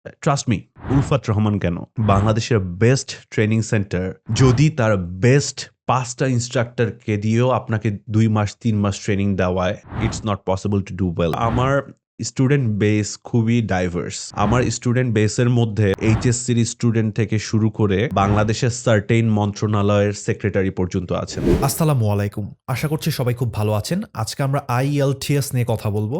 Trust me, Ulfat Rahman কেন? বাংলাদেশের best training centre যদি তার বেস্ট ৫ টা ইন্সট্রাক্টরকে দিয়েও আপনাকে ২ মাস ৩ মাস ট্রেনিং দেওয়ায়, it's not possible to do well. আমার স্টুডেন্ট বেস খুবই ডাইভার্স। আমার স্টুডেন্ট বেসের মধ্যে এইচএসসির স্টুডেন্ট থেকে শুরু করে বাংলাদেশের সার্টেইন মন্ত্রণালয়ের সেক্রেটারি পর্যন্ত আছেন। আসসালামু আলাইকুম। আশা করছি সবাই খুব ভালো আছেন। আজকে আমরা IELTS নিয়ে কথা বলব।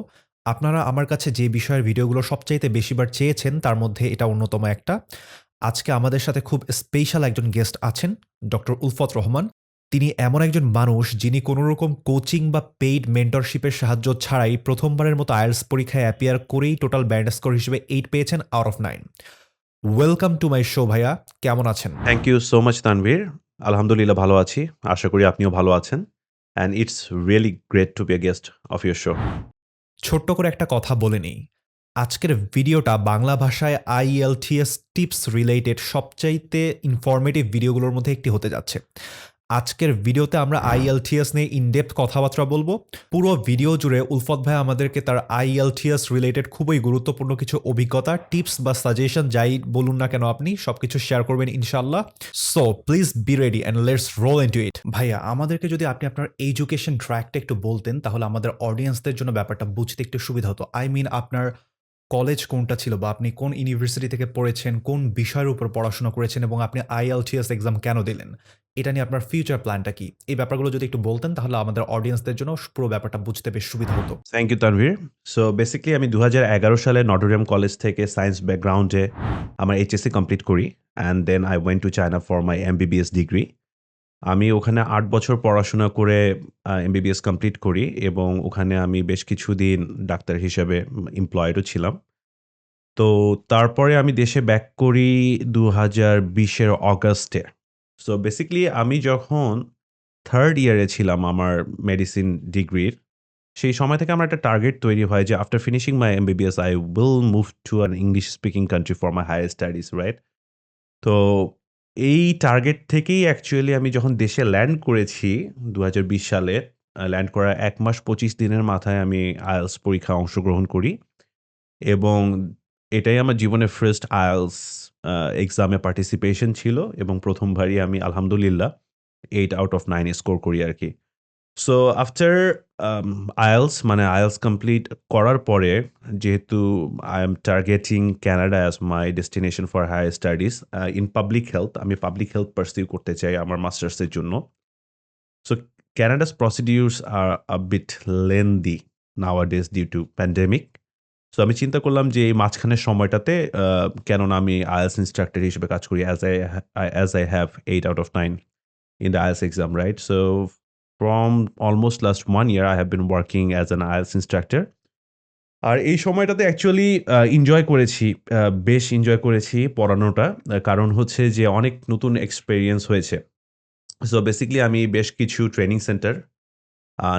আপনারা আমার কাছে যে বিষয়ের ভিডিওগুলো সবচাইতে বেশিবার চেয়েছেন তার মধ্যে এটা অন্যতম একটা। আজকে আমাদের সাথে খুব স্পেশাল একজন গেস্ট আছেন, ডক্টর উলফত রহমান। তিনি এমন একজন মানুষ যিনি কোনো রকম কোচিং বা পেইড মেন্টরশিপের সাহায্য ছাড়াই প্রথমবারের মতো IELTS পরীক্ষায় অ্যাপিয়ার করেই টোটাল ব্যান্ড স্কোর হিসেবে 8 পেয়েছেন out of 9। Welcome to my show ভাইয়া। কেমন আছেন? Thank you so much Tanvir. আলহামদুলিল্লাহ ভালো আছি। আশা করি আপনিও ভালো আছেন। And it's really great to be a guest of your show. ছোট্ট করে একটা কথা বলে নেই। আজকের ভিডিওটা বাংলা ভাষায় IELTS টিপস রিলেটেড সবচাইতে ইনফরমেটিভ ভিডিওগুলোর মধ্যে একটি হতে যাচ্ছে। আজকের ভিডিওতে আমরা IELTS নিয়ে ইনডেপথ কথাবার্তা বলবো। পুরো ভিডিও জুড়ে উলফত ভাই আমাদেরকে তার IELTS রিলেটেড খুবই গুরুত্বপূর্ণ কিছু অভিজ্ঞতা, টিপস বা সাজেশন যাই বলুন না কেন আপনি সবকিছু শেয়ার করবেন ইনশাআল্লাহ। So please be ready and let's role into ইট। ভাইয়া, আমাদেরকে যদি আপনি আপনার এডুকেশন ট্র্যাকটা একটু বলতেন তাহলে আমাদের অডিয়েন্সদের জন্য ব্যাপারটা বুঝতে একটু সুবিধা হতো। আই মিন আপনার কলেজ কোনটা ছিল বা আপনি কোন ইউনিভার্সিটি থেকে পড়েছেন, কোন বিষয়ের উপর পড়াশোনা করেছেন এবং আপনি IELTS এক্সাম কেন দিলেন? এটা নিয়ে আপনার ফিউচার প্ল্যানটা কি? এই ব্যাপারগুলো যদি একটু বলতেন তাহলে আমাদের অডিয়েন্সদের জন্য পুরো ব্যাপারটা বুঝতে বেশ সুবিধা হতো। Thank you Tanvir. So basically আমি ২০১১ সালে নটরডেম কলেজ থেকে সায়েন্স ব্যাকগ্রাউন্ডে আমার এইচএসসি কমপ্লিট করি। And then I went to China for my MBBS degree. আমি ওখানে ৮ বছর পড়াশোনা করে এমবিবিএস কমপ্লিট করি এবং ওখানে আমি বেশ কিছুদিন ডাক্তার হিসেবে এমপ্লয়েডও ছিলাম। তো তারপরে আমি দেশে ব্যাক করি ২০২০ এর অগাস্টে। সো বেসিক্যালি আমি যখন 3rd ইয়ারে ছিলাম আমার মেডিসিন ডিগ্রির, সেই সময় থেকে আমার একটা টার্গেট তৈরি হয় যে after finishing my MBBS I will move to an English speaking country for my higher studies, right? তো এই টার্গেট থেকেই অ্যাকচুয়ালি আমি যখন দেশে ল্যান্ড করেছি ২০২০ সালে, ল্যান্ড করার ১ মাস ২৫ দিনের মাথায় আমি IELTS পরীক্ষায় অংশগ্রহণ করি এবং এটাই আমার জীবনের ফার্স্ট IELTS এক্সামে পার্টিসিপেশন ছিল এবং ১ম বারই আমি আলহামদুলিল্লাহ 8 আউট অফ 9 স্কোর করি আরকি। সো আফটার IELTS মানে IELTS কমপ্লিট করার পরে যেহেতু I am targeting Canada as my destination for higher studies in public health. আমি পাবলিক হেলথ পার্সিউ করতে চাই আমার মাস্টার্সের জন্য। So Canada's procedures are a bit lengthy nowadays due to pandemic. So আমি চিন্তা করলাম যে এই মাঝখানের সময়টাতে কেন না আমি IELTS ইন্সট্রাক্টর হিসেবে কাজ করি as I have 8 out of 9 in the IELTS exam, right? So from almost last 1 year, I have been working as an IELTS instructor. আর এই সময়টাতে অ্যাকচুয়ালি এনজয় করেছি। বেশ এনজয় করেছি পড়ানোটা। কারণ হচ্ছে যে অনেক নতুন এক্সপেরিয়েন্স হয়েছে। সো বেসিক্যালি আমি বেশ কিছু ট্রেনিং সেন্টার,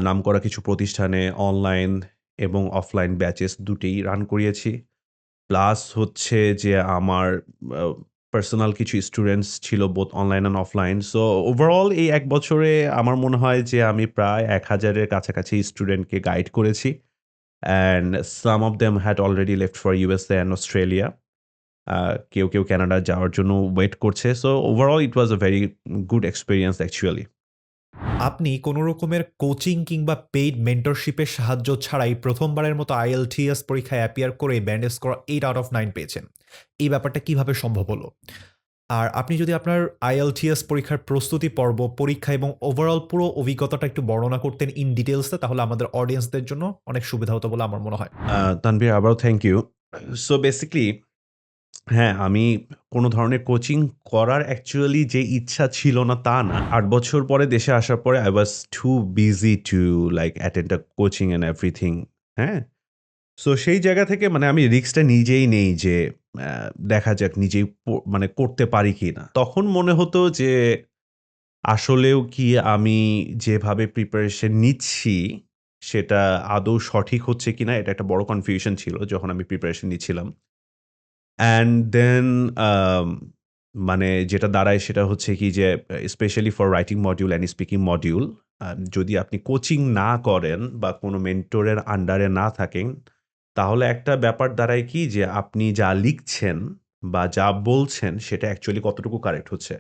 নামকরা কিছু প্রতিষ্ঠানে অনলাইন এবং অফলাইন ব্যাচেস দুটিই রান করিয়েছি। প্লাস হচ্ছে যে আমার আ পার্সোনাল কিছু স্টুডেন্টস ছিল both online and offline. So overall এই ১ বছরে আমার মনে হয় যে আমি প্রায় ১,০০০ এর কাছাকাছি স্টুডেন্টকে গাইড করেছি। And some of them had already left for USA and Australia. কেউ কানাডা যাওয়ার জন্য ওয়েট করছে। সো ওভারঅল ইট ওয়াজ আ ভেরি গুড এক্সপেরিয়েন্স অ্যাকচুয়ালি। আপনি কোনো রকমের কোচিং কিংবা পেইড মেন্টরশিপের সাহায্য ছাড়াই প্রথমবারের মতো IELTS পরীক্ষায় অ্যাপিয়ার করে ব্যান্ড স্কোর 8 আউট অফ 9 পেয়েছেন। এই ব্যাপারটা কিভাবে সম্ভব হলো? আর আপনি যদি আপনার IELTS পরীক্ষার প্রস্তুতি পর্ব, পরীক্ষা এবং ওভারঅল পুরো অভিজ্ঞতাটা একটু বর্ণনা করতেন ইন ডিটেইলসে তাহলে আমাদের অডিয়েন্সদের জন্য অনেক সুবিধা হতো বলে আমার মনে হয়। তানভীর আবারও থ্যাংক ইউ। সো বেসিক্যালি হ্যাঁ, আমি কোনো ধরনের কোচিং করার অ্যাকচুয়ালি যে ইচ্ছা ছিল না তা না। ৮ বছর পরে দেশে আসার পরে I was too busy to like attend a coaching and everything, হ্যাঁ? সো সেই জায়গা থেকে মানে আমি রিস্কটা নিজেই নেই যে দেখা যাক নিজেই মানে করতে পারি কিনা। তখন মনে হতো যে আসলেও কি আমি যেভাবে প্রিপারেশন নিচ্ছি সেটা আদৌ সঠিক হচ্ছে কিনা এটা একটা বড় কনফিউশন ছিল যখন আমি প্রিপারেশন নিচ্ছিলাম। অ্যান্ড দেন আম মানে যেটা দাঁড়ায় সেটা হচ্ছে কি যে specially for writing module and speaking module যদি আপনি কোচিং না করেন বা কোনো মেন্টরের আন্ডারে না থাকেন, তাহলে একটা ব্যাপার দাঁড়ায় কি যে আপনি যা লিখছেন বা যা বলছেন সেটা অ্যাকচুয়ালি কতটুকু কারেক্ট হচ্ছে।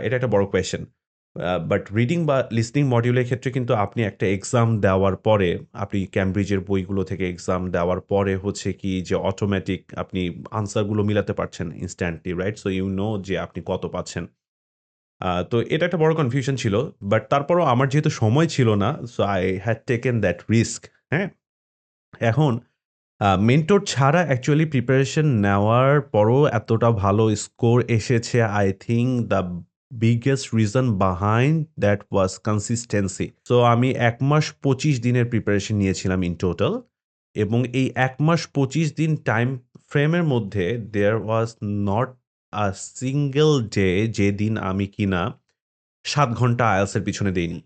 এটা একটা বড় কোয়েশ্চেন। বাট রিডিং বা লিসনিং মডিউলের ক্ষেত্রে কিন্তু আপনি একটা এক্সাম দেওয়ার পরে, আপনি ক্যামব্রিজের বইগুলো থেকে এক্সাম দেওয়ার পরে হচ্ছে কি যে অটোমেটিক আপনি আনসারগুলো মিলাতে পারছেন instantly, right? So you know যে আপনি কত পাচ্ছেন। তো এটা একটা বড় কনফিউশন ছিল। বাট তারপরও আমার যেহেতু সময় ছিল না, so I had taken that risk, হ্যাঁ? এখন মেন্টর ছাড়া অ্যাকচুয়ালি প্রিপারেশন নেওয়ার পরও এতটা ভালো স্কোর এসেছে, I think the biggest reason behind that was consistency. So আমি ১ মাস ২৫ দিনের প্রিপারেশন নিয়েছিলাম ইন টোটাল, এবং এই ১ মাস ২৫ দিন টাইম ফ্রেমের মধ্যে there was not a single day যেদিন আমি কিনা ৭ ঘন্টা IELTS এর পিছনে দেইনি।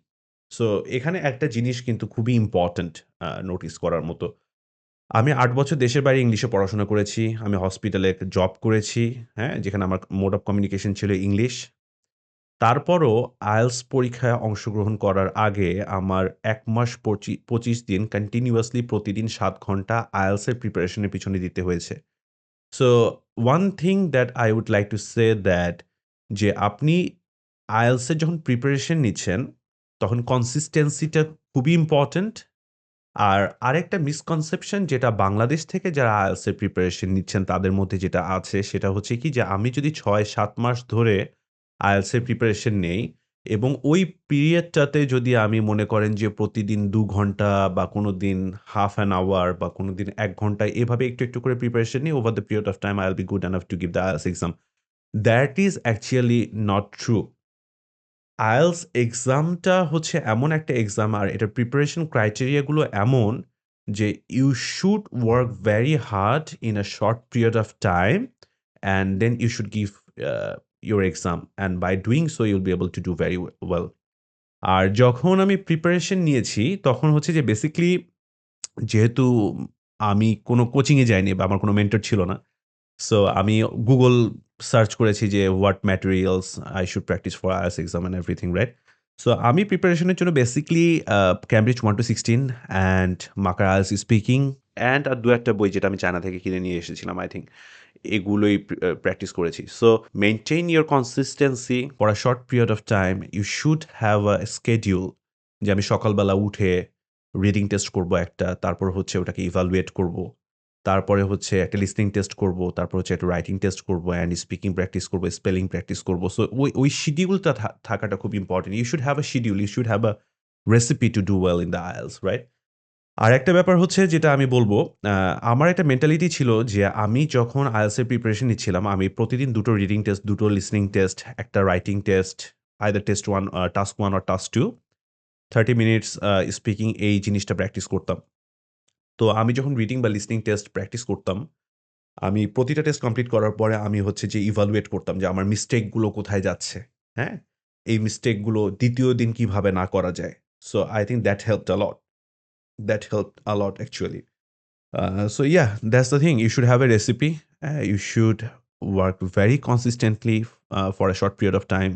সো এখানে একটা জিনিস কিন্তু খুবই ইম্পোর্টেন্ট নোটিস করার মতো। আমি ৮ বছর দেশের বাইরে ইংলিশে পড়াশোনা করেছি। আমি হসপিটালে একটা জব করেছি, হ্যাঁ? যেখানে আমার মোড অফ কমিউনিকেশন ছিল ইংলিশ। তারপরও IELTS পরীক্ষায় অংশগ্রহণ করার আগে আমার ১ মাস ২৫ দিন কন্টিনিউয়াসলি প্রতিদিন ৭ ঘন্টা IELTS এর প্রিপারেশনের পিছনে দিতে হয়েছে। So one thing that I would like to say that যে আপনি IELTS এর যখন প্রিপারেশন নিচ্ছেন, তখন কনসিস্টেন্সিটা খুবই ইম্পোর্টেন্ট। আর আরেকটা মিসকনসেপশন যেটা বাংলাদেশ থেকে যারা IELTS এর প্রিপারেশন নিচ্ছেন তাদের মধ্যে যেটা আছে সেটা হচ্ছে কি যে আমি যদি ৬-৭ মাস ধরে IELTS এর প্রিপারেশন নেই এবং ওই পিরিয়ডটাতে যদি আমি মনে করেন যে প্রতিদিন ২ ঘন্টা বা কোনোদিন হাফ অ্যান আওয়ার বা কোনোদিন ১ ঘন্টা এভাবে একটু, একটু করে প্রিপারেশন নিই, over the period of time I will be good enough to give the IELTS exam. That is actually not true. IELTS এক্সামটা হচ্ছে এমন একটা এক্সাম আর এটার প্রিপারেশন ক্রাইটেরিয়া গুলো এমন যে you should work very hard in a short period of time and then you should give your exam and by doing so you'll be able to do very well. আর যখন আমি preparation নিয়েছি তখন হচ্ছে যে বেসিক্যালি যেহেতু আমি কোনো কোচিংয়ে যাইনি বা আমার কোনো মেন্টর ছিল না। সো আমি Google সার্চ করেছি যে what materials I should practice for IELTS exam and everything, right? So আমি প্রিপারেশনের জন্য basically Cambridge 1-16 and Makkar IELTS speaking and আর ২-১ টা বই যেটা আমি চায়না থেকে কিনে নিয়ে এসেছিলাম আই থিংক। এগুলোই প্র্যাকটিস করেছি। So maintain your consistency for a short period of time. You should have a schedule যে আমি সকালবেলা উঠে রিডিং টেস্ট করব একটা, তারপর হচ্ছে ওটাকে ইভালুয়েট করব। তারপরে হচ্ছে একটা লিসনিং টেস্ট করব, তারপর হচ্ছে একটা রাইটিং টেস্ট করব অ্যান্ড স্পিকিং প্র্যাকটিস করব, স্পেলিং প্র্যাকটিস করব। সো ওই শিডিউলটা থাকাটা খুব important. You should have a schedule, you should have a recipe to do well in the IELTS, right? আরেকটা ব্যাপার হচ্ছে যেটা আমি বলব, আমার একটা মেন্টালিটি ছিল যে আমি যখন IELTS এর প্রিপারেশন নিচ্ছিলাম, আমি প্রতিদিন ২ টো রিডিং টেস্ট, ২ টো লিসনিং টেস্ট, একটা writing test, either test 1 task 1 or task 2, 30 minutes speaking এই জিনিসটা প্র্যাকটিস করতাম। তো আমি যখন রিডিং বা লিসনিং টেস্ট প্র্যাকটিস করতাম, আমি প্রতিটা টেস্ট কমপ্লিট করার পরে আমি হচ্ছে যে ইভালুয়েট করতাম যে আমার মিস্টেক গুলো কোথায় যাচ্ছে, হ্যাঁ? এই মিস্টেক গুলো ২য় দিন কিভাবে না করা যায়। So I think that helped a lot. That helped a lot actually. So yeah, that's the thing. You should have a recipe. You should work very consistently for a short period of time,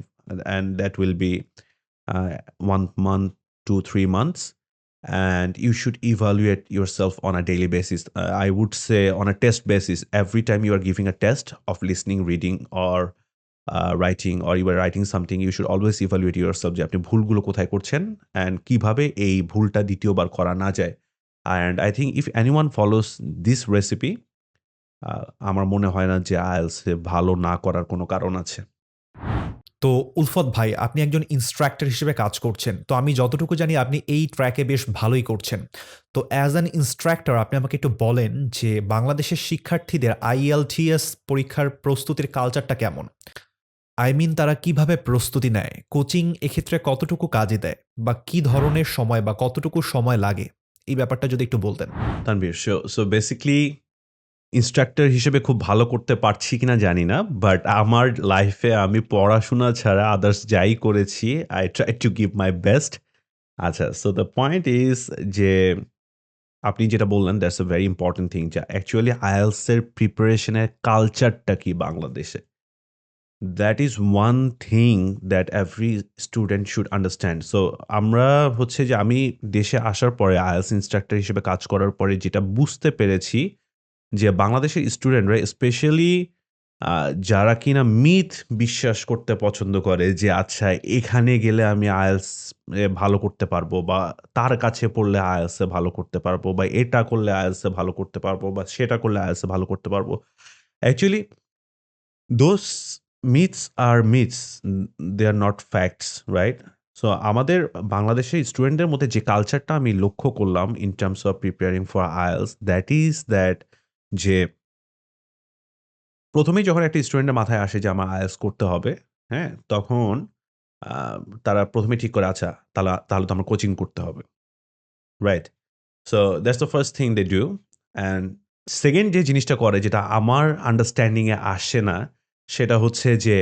and that will be 1 month, 2-3 months. And you should evaluate yourself on a daily basis. I would say on a test basis. Every time you are giving a test of listening, reading, or writing, or you are writing something, you should always evaluate yourself যে আপনি ভুলগুলো কোথায় করছেন and কিভাবে এই ভুলটা দ্বিতীয়বার করা না যায়। And I think if anyone follows this recipe, আমার মনে হয় না যে IELTS এ ভালো না করার কোনো কারণ আছে। তো উলফত ভাই, আপনি একজন ইন্সট্রাক্টর হিসেবে কাজ করছেন। তো আমি যতটুকু জানি আপনি এই ট্র্যাকে বেশ ভালোই করছেন। তো অ্যাজ অ্যান ইন্সট্রাক্টর আপনি আমাকে একটু বলেন যে বাংলাদেশের শিক্ষার্থীদের IELTS পরীক্ষার প্রস্তুতির কালচারটা কেমন? আই মিন তারা কিভাবে প্রস্তুতি নেয়? কোচিং এক্ষেত্রে কতটুকু কাজে দেয়? বা কি ধরনের সময় বা কতটুকু সময় লাগে? এই ব্যাপারটা যদি একটু বলতেন। তানভীর, সো বেসিক্যালি ইন্সট্রাক্টর হিসেবে খুব ভালো করতে পারছি কিনা জানি না। বাট আমার লাইফে আমি পড়াশোনা ছাড়া আদার্স যাই করেছি, I try to give my best. আচ্ছা, সো দ্য পয়েন্ট ইজ যে আপনি যেটা বললেন that's a very important thing যে অ্যাকচুয়ালি IELTS এর প্রিপারেশনের কালচারটা কি বাংলাদেশে? That is one thing that every student should understand. So আমরা হচ্ছে যে আমি দেশে আসার পরে আইএলটিএস ইন্সট্রাক্টর হিসেবে কাজ করার পরে যেটা বুঝতে পেরেছি যে বাংলাদেশের স্টুডেন্টরা স্পেশালি যারা কিনা মিথ বিশ্বাস করতে পছন্দ করে যে আচ্ছা এখানে গেলে আমি আইএলটিএস এ ভালো করতে পারবো বা তার কাছে পড়লে আইএলটিএস এ ভালো করতে পারবো বা এটা করলে আইএলটিএস এ ভালো করতে পারবো বা সেটা করলে আইএলটিএস এ ভালো করতে পারবো। Actually those myths are myths, they are not facts, right? So আমাদের বাংলাদেশের স্টুডেন্টদের মধ্যে যে কালচারটা আমি লক্ষ্য করলাম in terms of preparing for IELTS that is that যে প্রথমেই যখন একটা স্টুডেন্টের মাথায় আসে যে আমার আইএলটিএস করতে হবে, হ্যাঁ? তখন আ তারা প্রথমেই ঠিক করে আচ্ছা তাহলে তো আমার কোচিং করতে হবে, right? So that's the first thing they do and second যে জিনিসটা করে যেটা আমার আন্ডারস্ট্যান্ডিং এ আসে না সেটা হচ্ছে যে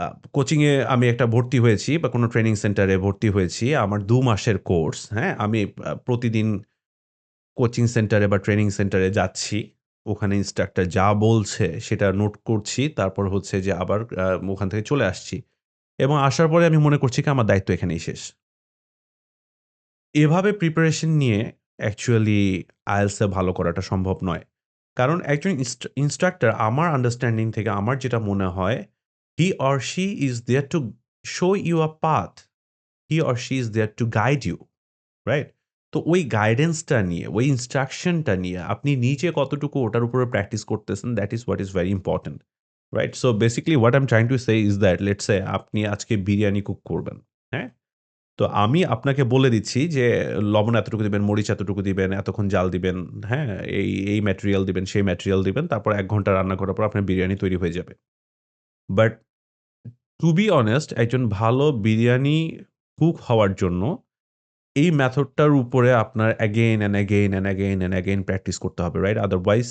আ কোচিংয়ে আমি একটা ভর্তি হয়েছি বা কোনো ট্রেনিং সেন্টারে ভর্তি হয়েছি। আমার ২ মাসের কোর্স, হ্যাঁ? আমি প্রতিদিন কোচিং সেন্টারে বা ট্রেনিং সেন্টারে যাচ্ছি। ওখানে ইন্সট্রাক্টর যা বলছে সেটা নোট করছি। তারপর হচ্ছে যে আবার ওখান থেকে চলে আসছি। এবং আসার পরে আমি মনে করছি কি আমার দায়িত্ব এখানেই শেষ। এভাবে প্রিপারেশন নিয়ে অ্যাকচুয়ালি আইএলটিএস এ ভালো করাটা সম্ভব নয়। কারণ একজন ইন্সট্রাক্টর আমার আন্ডারস্ট্যান্ডিং থেকে আমার যেটা মনে হয়, he or she is there to show you a path. He or she is there to guide you, right? তো ওই গাইডেন্সটা নিয়ে, ওই ইনস্ট্রাকশনটা নিয়ে আপনি নিজে কতটুকু ওটার উপরে প্র্যাকটিস করতেছেন, that is what is very important, right? So basically what I am trying to say is that let's say আপনি আজকে বিরিয়ানি কুক করবেন, হ্যাঁ? তো আমি আপনাকে বলে দিচ্ছি যে লবণ এতটুকু দিবেন, মরিচ এতটুকু দিবেন, এতক্ষণ জাল দিবেন, হ্যাঁ? এই ম্যাটেরিয়াল দিবেন, সেই ম্যাটেরিয়াল দিবেন। তারপর ১ ঘন্টা রান্না করার পর আপনার বিরিয়ানি তৈরি হয়ে যাবে। বাট টু বি অনেস্ট একজন ভালো বিরিয়ানি কুক হওয়ার জন্য এই মেথডটার উপরে আপনার again and again and again and again practice করতে হবে, right? Otherwise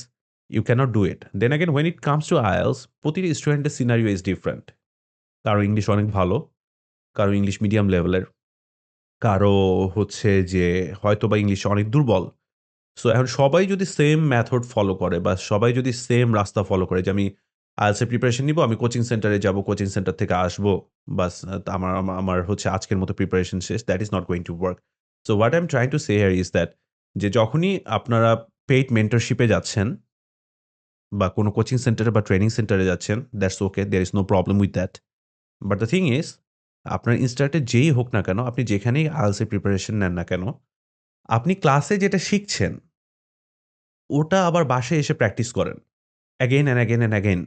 you cannot do it. Then again when it comes to IELTS প্রতিটি স্টুডেন্টের সিনারিও ইজ ডিফারেন্ট। কারো ইংলিশ অনেক ভালো, কারো ইংলিশ মিডিয়াম লেভেলের, কারো হচ্ছে যে হয়তোবা ইংলিশে অনেক দুর্বল। সো এখন সবাই যদি সেম মেথড ফলো করে বা সবাই যদি সেম রাস্তা ফলো করে যে আমি IELTS এর প্রিপারেশন নিবো, আমি কোচিং সেন্টারে যাবো, কোচিং সেন্টার থেকে আসবো। বাস আমার হচ্ছে আজকের মতো প্রিপারেশন শেষ। That is not going to work. So what I am trying to say here is that যে যখনই আপনারা পেইড মেন্টরশিপ এ যাচ্ছেন বা কোনো কোচিং সেন্টারে বা ট্রেনিং সেন্টারে যাচ্ছেন, that's okay. There is no problem with that. But the thing is আপনার ইনস্ট্রাক্টর যেই হোক না কেন, আপনি যেখানেই IELTS এর প্রিপারেশন নেন না কেন, আপনি ক্লাসে যেটা শিখছেন, ওটা আবার বাসায় এসে প্র্যাকটিস করেন। Again and again and again,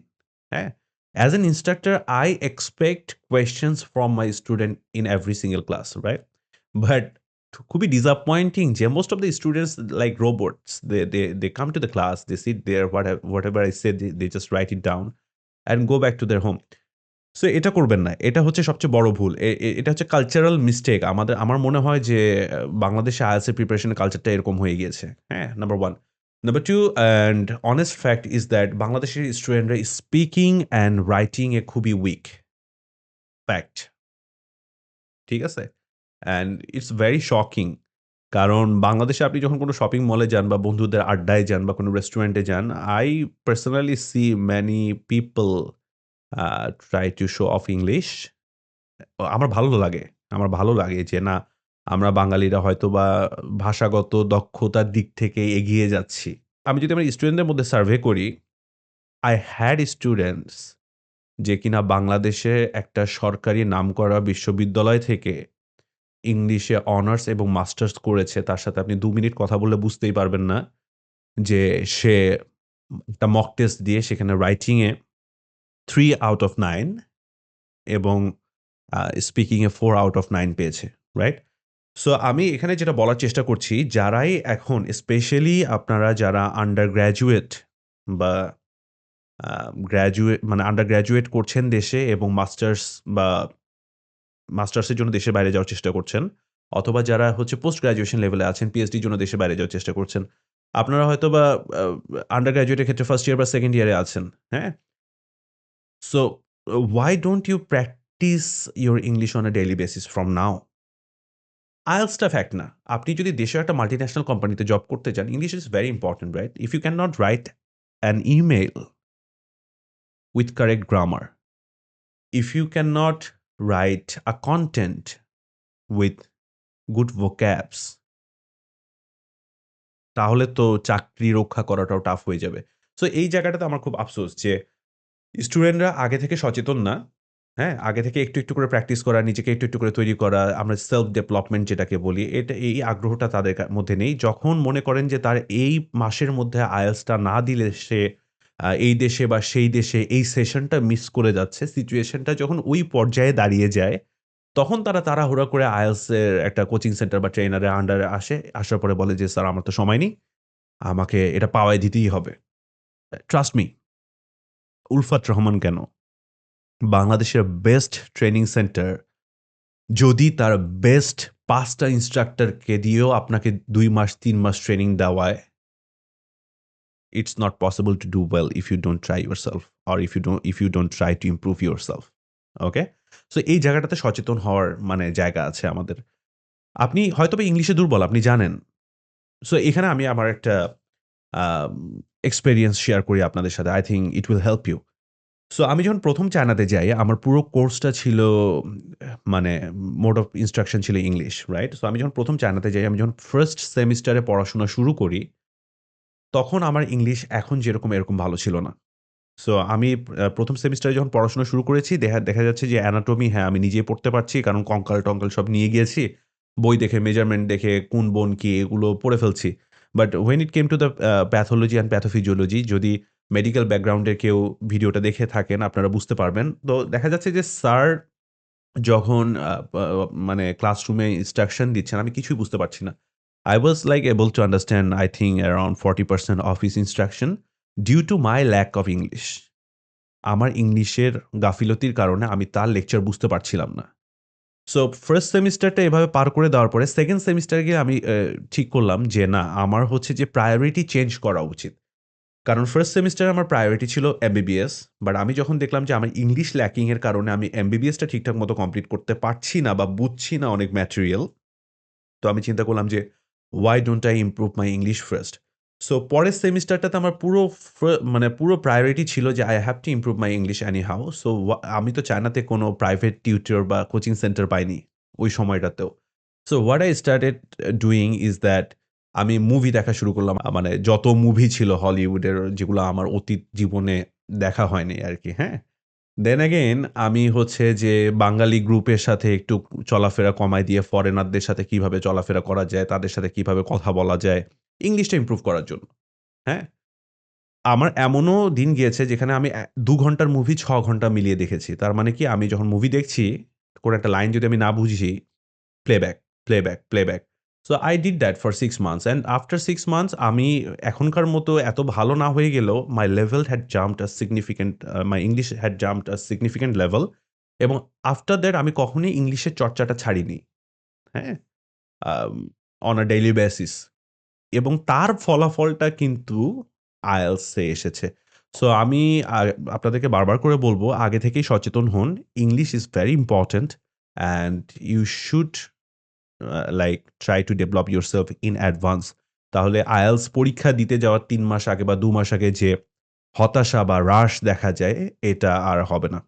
হ্যাঁ? As an instructor, I expect questions from my student in every single class, right? But খুবই disappointing যে most of the students like robots. They come to the class, they sit there, whatever I said, they just write it down and go back to their home. So এটা করবেন না। এটা হচ্ছে সবচেয়ে বড় ভুল। এটা হচ্ছে কালচারাল মিস্টেক। আমার মনে হয় যে বাংলাদেশে IELTS এর প্রিপারেশন এর কালচারটা এরকম হয়ে গিয়েছে। হ্যাঁ? Number 1 number 2 and honest fact is that বাংলাদেশের স্টুডেন্টরা স্পিকিং অ্যান্ড রাইটিং এ খুবই উইক। ফ্যাক্ট। ঠিক আছে? And it's very shocking. কারণ বাংলাদেশে আপনি যখন কোনো শপিং মলে যান বা বন্ধুদের আড্ডায় যান বা কোনো রেস্টুরেন্টে যান, I personally see many people try to show off English. আমার ভালো লাগে। আমার ভালো লাগে যে না আমরা বাঙালিরা হয়তোবা ভাষাগত দক্ষতার দিক থেকে এগিয়ে যাচ্ছি। আমি যদি আমার স্টুডেন্টদের মধ্যে সার্ভে করি, I had students যে কিনা বাংলাদেশে একটা সরকারি নামকরা বিশ্ববিদ্যালয় থেকে ইংলিশে অনার্স এবং মাস্টার্স করেছে। তার সাথে আপনি ২ মিনিট কথা বললে বুঝতেই পারবেন না যে সে একটা মক টেস্ট দিয়ে সেখানে রাইটিং এ 3 আউট অফ 9 এবং স্পিকিং এ 4 আউট অফ 9 পেয়েছে। রাইট? সো আমি এখানে যেটা বলার চেষ্টা করছি, যারাই এখন স্পেশালি আপনারা যারা আন্ডার গ্র্যাজুয়েট বা মানে আন্ডার গ্র্যাজুয়েট করছেন দেশে এবং মাস্টার্স বা মাস্টার্সের জন্য দেশের বাইরে যাওয়ার চেষ্টা করছেন, অথবা যারা হচ্ছে পোস্ট গ্র্যাজুয়েশন লেভেলে আছেন, পিএইচডির জন্য দেশের বাইরে যাওয়ার চেষ্টা করছেন। আপনারা হয়তোবা আন্ডার গ্র্যাজুয়েটের ক্ষেত্রে ফার্স্ট ইয়ার বা সেকেন্ড ইয়ারে আছেন। হ্যাঁ? So why don't you practice your English on a daily basis from now? IELTS টা ফ্যাক্ট না। আপনি যদি দেশের একটা মাল্টিন্যাশনাল কোম্পানিতে জব করতে চান, English is very important, right? If you can not write an email with correct grammar, if you cannot write a content with good vocabs, তাহলে তো চাকরি রক্ষা করাটাও টাফ হয়ে যাবে। সো এই জায়গাটাতে আমার খুব আফসোস যে স্টুডেন্টরা আগে থেকে সচেতন না। হ্যাঁ? আগে থেকে একটু, একটু করে প্র্যাকটিস করা, নিজেকে একটু, একটু করে তৈরি করা, আমরা সেলফ ডেভেলপমেন্ট যেটাকে বলি, এই আগ্রহটা তাদের মধ্যে নেই। যখন মনে করেন যে তার এই মাসের মধ্যে IELTS টা না দিলে সে এই দেশে বা সেই দেশে এই সেশনটা মিস করে যাচ্ছে, সিচুয়েশনটা যখন ওই পর্যায়ে দাঁড়িয়ে যায়, তখন তারা তাড়াহুড়া করে IELTS এর একটা কোচিং সেন্টার বা ট্রেইনারের আন্ডারে আসে। আসার পরে বলে যে, "স্যার আমার তো সময় নেই। আমাকে এটা পাওয়ায় দিতেই হবে।" ট্রাস্ট মি, উলফাত রহমান কেন? বাংলাদেশের বেস্ট ট্রেনিং সেন্টার যদি তার বেস্ট ৫ টা ইন্সট্রাক্টরকে দিয়েও আপনাকে ২ মাস ৩ মাস ট্রেনিং দেওয়ায়, it's not possible to do well if you don't try yourself or if you don't try to improve yourself. Okay? So এই জায়গাটাতে সচেতন হওয়ার মানে জায়গা আছে আমাদের। আপনি হয়তোবা ইংলিশে দুর্বল, আপনি জানেন। সো এখানে আমি আমার একটা আম এক্সপেরিয়েন্স শেয়ার করি আপনাদের সাথে। I think it will help you. So আমি যখন ১ম চায়নাতে যাই, আমার পুরো কোর্সটা ছিল মানে মোড অফ ইনস্ট্রাকশন ছিল ইংলিশ, রাইট? সো আমি যখন ১ম চায়নাতে যাই, আমি যখন ফার্স্ট সেমিস্টারে পড়াশোনা শুরু করি, তখন আমার ইংলিশ এখন যেরকম এরকম ভালো ছিল না। সো আমি ১ম সেমিস্টারে যখন পড়াশোনা শুরু করেছি, দেখা যাচ্ছে যে অ্যানাটমি হ্যাঁ, আমি নিজেই পড়তে পারছি। কারণ কঙ্কাল-টঙ্কাল সব নিয়ে গিয়েছি। বই দেখে মেজারমেন্ট দেখে কোন বোন কি এগুলো পড়ে ফেলছি। But when it came to the pathology and pathophysiology, যদি মেডিকেল ব্যাকগ্রাউন্ডের কেউ ভিডিওটা দেখে থাকেন আপনারা বুঝতে পারবেন। তো দেখা যাচ্ছে যে স্যার যখন মানে ক্লাসরুমে ইনস্ট্রাকশন দিচ্ছেন, আমি কিছুই বুঝতে পারছি না। I was like able to understand I think around 40% of his instruction due to my lack of English. আমার ইংলিশের গাফিলতির কারণে আমি তার লেকচার বুঝতে পারছিলাম না। সো ফার্স্ট সেমিস্টারটা এভাবে পার করে দেওয়ার পরে সেকেন্ড সেমিস্টারে গিয়ে আমি ঠিক করলাম যে না, আমার হচ্ছে যে প্রায়োরিটি চেঞ্জ করা উচিত। কারণ ফার্স্ট সেমিস্টারে আমার প্রায়োরিটি ছিল এমবিবিএস। বাট আমি যখন দেখলাম যে আমার ইংলিশ ল্যাকিং এর কারণে আমি এমবিবিএসটা ঠিকঠাক মতো কমপ্লিট করতে পারছি না বা বুঝছি না অনেক ম্যাটেরিয়াল। তো আমি চিন্তা করলাম যে why don't I improve my English first? So পরের সেমিস্টারটাতে আমার মানে পুরো প্রায়োরিটি ছিল যে I have to improve my English anyhow. So আমি তো চায়নাতে কোনো প্রাইভেট টিউটর বা কোচিং সেন্টার পাইনি ওই সময়টাতেও। So what I started doing is that আমি মুভি দেখা শুরু করলাম। মানে যত মুভি ছিল হলিউডের যেগুলো আমার অতীত জীবনে দেখা হয়নি আরকি, হ্যাঁ? দেন এগেইন আমি হচ্ছে যে বাঙালি গ্রুপের সাথে একটু চলাফেরা কমায় দিয়ে ফরেনারদের সাথে কিভাবে চলাফেরা করা যায়, তাদের সাথে কিভাবে কথা বলা যায়, ইংলিশটা ইমপ্রুভ করার জন্য। হ্যাঁ? আমার এমনও দিন গিয়েছে যেখানে আমি ২ ঘন্টার মুভি ৬ ঘন্টা মিলিয়ে দেখেছি। তার মানে কি আমি যখন মুভি দেখছি, কোনো একটা লাইন যদি আমি না বুঝি, playback, playback, playback. So I did that for 6 months and after 6 months আমি এখনকার মতো এত ভালো না হয়ে গেলেও my level had jumped a significant my English had jumped a significant level এবং after that আমি কখনোই ইংলিশের চর্চাটা ছাড়িনি। হ্যাঁ? আম on a daily basis এবং তার ফলাফলটা কিন্তু IELTS এ এসেছে। সো আমি আপনাদেরকে বারবার করে বলব, আগে থেকেই সচেতন হন। English is very important and you should like try to develop yourself in advance. তাহলে IELTS পরীক্ষা দিতে যাওয়ার ৩ মাস আগে বা ২ মাস আগে যে হতাশা বা হ্রাস দেখা যায়, এটা আর হবে না।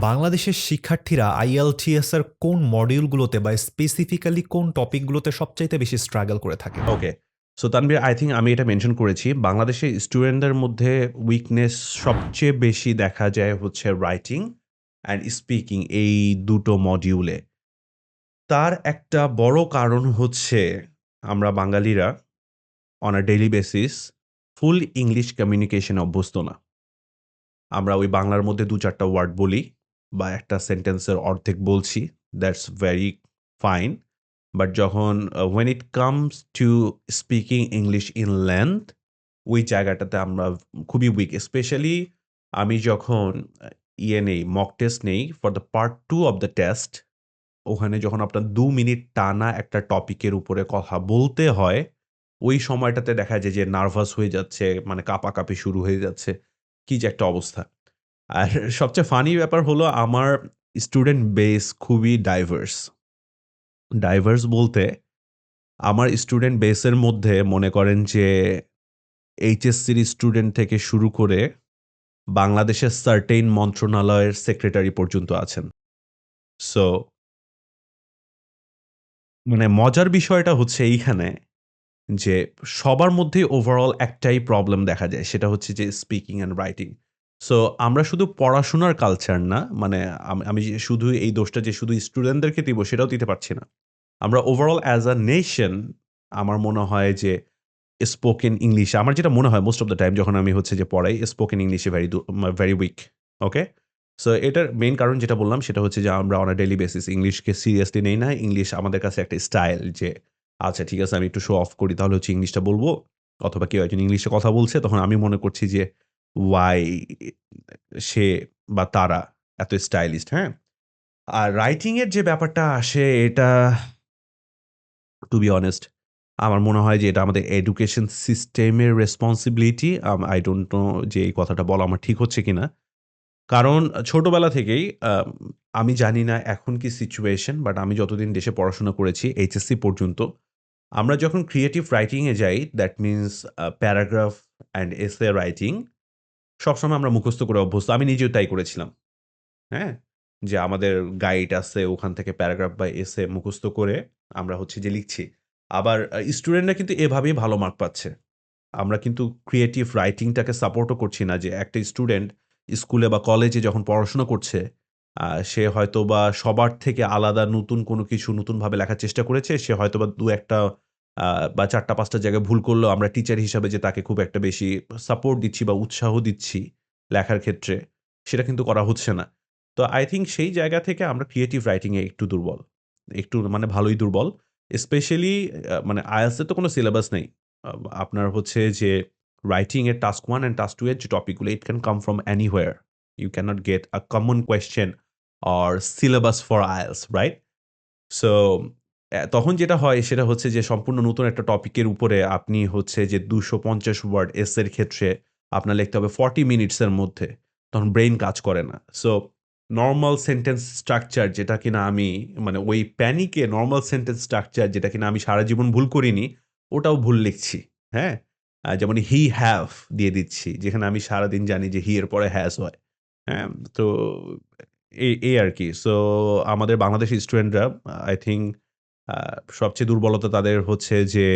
বাংলাদেশের শিক্ষার্থীরা IELTS এর কোন মডিউলগুলোতে বা স্পেসিফিক্যালি কোন টপিকগুলোতে সবচাইতে বেশি স্ট্রাগল করে থাকে? ওকে। সো তানভীর, আই থিংক আমি এটা মেনশন করেছি। বাংলাদেশের স্টুডেন্টদের মধ্যে উইকনেস সবচেয়ে বেশি দেখা যায় হচ্ছে রাইটিং অ্যান্ড স্পিকিং, এই দুটো মডিউলে। তার একটা বড় কারণ হচ্ছে আমরা বাঙালিরা on a daily basis full English কমিউনিকেশনে অভ্যস্ত না। আমরা ওই বাংলার মধ্যে ২-৪ টা ওয়ার্ড বলি বা একটা সেন্টেন্সের অর্ধেক বলছি। That's very fine. বাট যখন when it comes to speaking English in length, ওই জায়গাটাতে আমরা খুবই উইক। স্পেশালি আমি যখন নেই, মক টেস্ট নেই for the part 2 of the test, ওখানে যখন আপনার ২ মিনিট টানা একটা টপিকের উপরে কথা বলতে হয়, ওই সময়টাতে দেখা যায় যে নার্ভাস হয়ে যাচ্ছে, মানে কাঁপাকাঁপি শুরু হয়ে যাচ্ছে। কি যে একটা অবস্থা। আর সবচেয়ে ফানি ব্যাপার হলো আমার স্টুডেন্ট বেস খুবই ডাইভার্স। ডাইভার্স বলতে আমার স্টুডেন্ট বেসের মধ্যে মনে করেন যে এইচএসসির স্টুডেন্ট থেকে শুরু করে বাংলাদেশের সার্টেইন মন্ত্রণালয়ের সেক্রেটারি পর্যন্ত আছেন। সো মানে মজার বিষয়টা হচ্ছে এইখানে যে সবার মধ্যেই ওভারঅল একটাই প্রবলেম দেখা যায়। সেটা হচ্ছে যে স্পিকিং অ্যান্ড রাইটিং। সো আমরা শুধু পড়াশোনার কালচার না, মানে আমি যে শুধু এই দোষটা যে শুধু স্টুডেন্টদেরকে দিব সেটাও দিতে পারছি না। আমরা ওভারঅল অ্যাজ আ নেশন আমার মনে হয় যে স্পোকেন ইংলিশ আমার যেটা মনে হয় মোস্ট অফ দ্য টাইম যখন আমি হচ্ছে যে পড়াই স্পোকেন ইংলিশে ভেরি উইক। ওকে? সো এটার মেইন কারণ যেটা বললাম সেটা হচ্ছে যে আমরা অন আ ডেইলি বেসিস ইংলিশকে সিরিয়াসলি নেই না। ইংলিশ আমাদের কাছে একটা স্টাইল যে আচ্ছা ঠিক আছে আমি একটু শো অফ করি তাহলে হচ্ছে ইংলিশটা বলব। অথবা কেউ একজন ইংলিশে কথা বলছে তখন আমি মনে করছি যে ওয়াই সে বা তারা এত স্টাইলিস্ট, হ্যাঁ? আর রাইটিং এর যে ব্যাপারটা আসে এটা টু বি অনেস্ট আমার মনে হয় যে এটা আমাদের এডুকেশন সিস্টেমের রেসপন্সিবিলিটি। আই ডোন্ট নো যে এই কথাটা বলা আমার ঠিক হচ্ছে কিনা। কারণ ছোটবেলা থেকেই আমি জানি না এখন কি সিচুয়েশন বাট আমি যতদিন দেশে পড়াশোনা করেছি এইচএসসি পর্যন্ত আমরা যখন ক্রিয়েটিভ রাইটিং এ যাই that means paragraph and essay writing সবসময় আমরা মুখস্থ করে অভ্যস্ত। আমি নিজেও তাই করেছিলাম। হ্যাঁ? যে আমাদের গাইড আছে ওখান থেকে প্যারাগ্রাফ বা এসে মুখস্থ করে আমরা হচ্ছে যে লিখছি। আবার স্টুডেন্টরা কিন্তু এভাবেই ভালো মার্ক পাচ্ছে। আমরা কিন্তু ক্রিয়েটিভ রাইটিংটাকে সাপোর্টও করছি না যে একটা স্টুডেন্ট স্কুলে বা কলেজে যখন পড়াশোনা করছে, সে হয়তোবা সবার থেকে আলাদা নতুন কোনো কিছু নতুনভাবে লেখার চেষ্টা করেছে। সে হয়তোবা ২-১ টা বা ৪ টা ৫ টা জায়গায় ভুল করলেও আমরা টিচার হিসাবে যে তাকে খুব একটা বেশি সাপোর্ট দিচ্ছি বা উৎসাহ দিচ্ছি লেখার ক্ষেত্রে, সেটা কিন্তু করা হচ্ছে না। তো আই থিংক সেই জায়গা থেকে আমরা ক্রিয়েটিভ রাইটিং এ একটু দুর্বল। একটু মানে ভালোই দুর্বল। স্পেশালি মানে IELTS এর তো কোনো সিলেবাস নেই। আপনার হচ্ছে যে রাইটিং এর টাস্ক 1 অ্যান্ড টাস্ক 2 এর যে টপিকগুলো it can come from anywhere. You can't get a common question or syllabus for IELTS, right? So তখন যেটা হয় সেটা হচ্ছে যে সম্পূর্ণ নতুন একটা টপিকের উপরে আপনি হচ্ছে যে ২৫০ ওয়ার্ড এসের ক্ষেত্রে আপনার লিখতে হবে 40 মিনিটস এর মধ্যে। তখন ব্রেইন কাজ করে না। সো নরমাল সেন্টেন্স স্ট্রাকচার যেটা কিনা আমি মানে ওই প্যানিকে নরমাল সেন্টেন্স স্ট্রাকচার যেটা কিনা আমি সারা জীবন ভুল করিনি, ওটাও ভুল লিখছি। হ্যাঁ? যেমন হি হ্যাভ দিয়ে দিচ্ছি। যেখানে আমি সারাদিন জানি যে হি এর পরে হ্যাজ হয়। হ্যাঁ? তো এই আরকি। সো আমাদের বাংলাদেশী স্টুডেন্টরা আই থিংক আ সবচেয়ে দুর্বলতা তাদের হচ্ছে যে